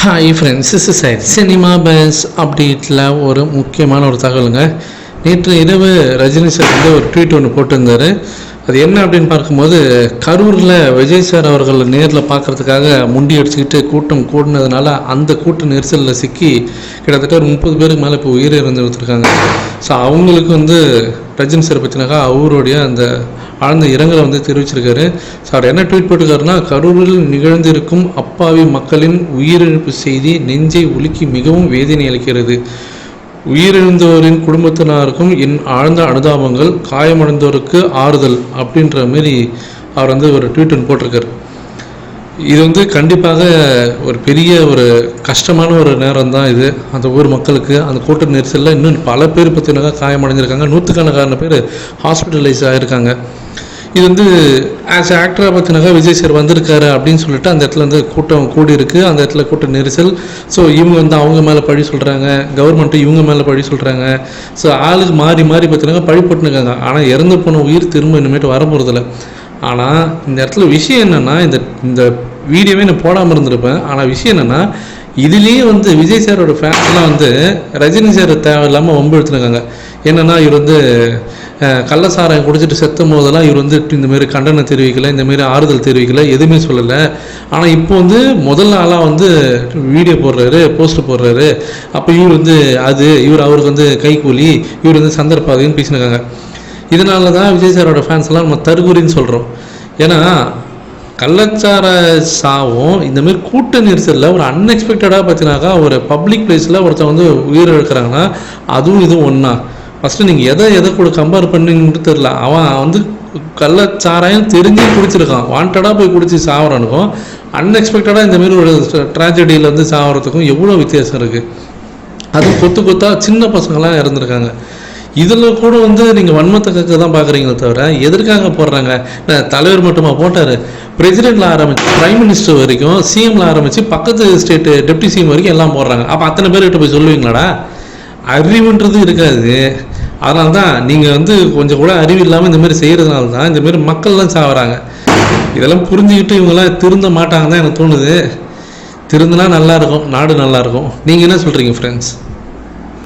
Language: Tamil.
Hi friends, this is cinema bus அப்டேட்டில் ஒரு முக்கியமான ஒரு தகவலுங்க. நேற்று இரவு ரஜினி சார் வந்து ஒரு ட்வீட் ஒன்று போட்டிருந்தார். அது என்ன அப்படின்னு பார்க்கும்போது, கரூரில் விஜய் சார் அவர்கள் நேரில் பார்க்குறதுக்காக முண்டி அடிச்சுக்கிட்டு கூட்டம் கூடினதுனால அந்த கூட்ட நெரிசலில் சிக்கி கிட்டத்தட்ட ஒரு 30 பேருக்கு மேலே இப்போ உயிரை இறந்துருக்காங்க. ஸோ அவங்களுக்கு வந்து ரஜினி சார் பற்றினாக்கா அவருடைய அந்த ஆழ்ந்த இரங்கலை வந்து தெரிவிச்சிருக்காரு. ஸோ அவர் என்ன ட்வீட் போட்டிருக்காருன்னா, கரூரில் நிகழ்ந்திருக்கும் அப்பாவி மக்களின் உயிரிழப்பு செய்தி நெஞ்சை உலுக்கி மிகவும் வேதனை அளிக்கிறது. உயிரிழந்தோரின் குடும்பத்தினருக்கும் என் ஆழ்ந்த அனுதாபங்கள், காயமடைந்தோருக்கு ஆறுதல் அப்படின்ற மாரி அவர் வந்து ஒரு ட்வீட் ஒன்று போட்டிருக்காரு. இது வந்து கண்டிப்பாக ஒரு பெரிய ஒரு கஷ்டமான ஒரு நேரம் தான் இது அந்த ஊர் மக்களுக்கு. அந்த கூட்ட நெரிசலில் இன்னும் பல பேர் பார்த்தீங்கன்னா காயமடைஞ்சிருக்காங்க. 100கணக்கான பேர் ஹாஸ்பிட்டலைஸ் ஆகிருக்காங்க. இது வந்து ஆஸ் ஆக்டராக பார்த்தினாக்கா விஜய் சார் வந்திருக்காரு அப்படின்னு சொல்லிட்டு அந்த இடத்துல வந்து கூட்டம் கூடி இருக்குது. அந்த இடத்துல கூட்ட நெரிசல். ஸோ இவங்க வந்து அவங்க மேலே பழி சொல்கிறாங்க, கவர்மெண்ட்டு இவங்க மேலே பழி சொல்கிறாங்க. ஸோ ஆளுக்கு மாறி மாறி பார்த்தினாக்கா பழி போட்டுருக்காங்க. ஆனால் இறந்து போன உயிர் திரும்ப இனிமேட்டு வர போகிறதில்ல. ஆனால் இந்த இடத்துல விஷயம் என்னென்னா, இந்த வீடியோவே நான் போடாமல் இருந்திருப்பேன். ஆனால் விஷயம் என்னென்னா, இதுலேயே வந்து விஜய் சாரோட ஃபேன்ஸ்லாம் வந்து ரஜினி சார் தேவையில்லாமல் வம்பு எடுத்துருக்காங்க. என்னென்னா, இவர் வந்து கள்ளசாராயம் குடிச்சிட்டு செத்தும் போதெல்லாம் இவர் வந்து இந்தமாரி கண்டனம் தெரிவிக்கலை, இந்தமாரி ஆறுதல் தெரிவிக்கலை, எதுவுமே சொல்லலை. ஆனால் இப்போ வந்து முதல் ஆளாக வந்து வீடியோ போடுறாரு, போஸ்ட் போடுறாரு. அப்போ இவர் வந்து அவருக்கு வந்து கைக்கூலி, இவர் வந்து சந்தர்ப்பாதைன்னு பேசினாங்க. இதனால தான் விஜய் சாரோட ஃபேன்ஸ்லாம் நம்ம தற்கூரின்னு சொல்கிறோம். ஏன்னா கள்ளச்சார சாவும் இந்தமாரி கூட்ட நெரிசலில் ஒரு அன்எக்ஸ்பெக்டடாக பார்த்தினாக்கா ஒரு பப்ளிக் பிளேஸில் ஒருத்தர் வந்து உயிரிழக்கிறாங்கன்னா அதுவும் இதுவும் ஒன்றா. ஃபஸ்ட்டு நீங்கள் எதை கூட கம்பேர் பண்ணிங்கன்னு தெரில. அவன் வந்து கள்ளச்சாராயம் தெரிஞ்சு குடிச்சிருக்கான், வாண்டடாக போய் குடிச்சு சாவறானுக்கும் அன்எக்ஸ்பெக்டடாக இந்தமாரி ஒரு ட்ராஜடியில் வந்து சாவறதுக்கும் எவ்வளோ வித்தியாசம் இருக்குது. அதுவும் கொத்தாக சின்ன பசங்களாம் இறந்துருக்காங்க. இதில் கூட வந்து நீங்கள் வன்மத்தை கற்க தான் பார்க்குறீங்களே தவிர எதற்காக போடுறாங்க? தலைவர் மட்டுமா போட்டார்? பிரசிடெண்ட்டில் ஆரம்பிச்சு பிரைம் மினிஸ்டர் வரைக்கும், சிஎம்ல ஆரம்பித்து பக்கத்து ஸ்டேட்டு டெப்டி சிஎம் வரைக்கும் எல்லாம் போடுறாங்க. அப்போ அத்தனை பேர்கிட்ட போய் சொல்லுவீங்களாடா? அறிவுன்றது இருக்காது. அதனால தான் நீங்கள் வந்து கொஞ்சம் கூட அறிவு இல்லாமல் இந்தமாரி செய்கிறதுனால தான் இந்தமாரி மக்கள்லாம் சாகுறாங்க. இதெல்லாம் புரிஞ்சுக்கிட்டு இவங்கெல்லாம் திருந்த மாட்டாங்க தான் எனக்கு தோணுது. திருந்தினா நல்லாயிருக்கும், நாடு நல்லாயிருக்கும். நீங்கள் என்ன சொல்கிறீங்க ஃப்ரெண்ட்ஸ்?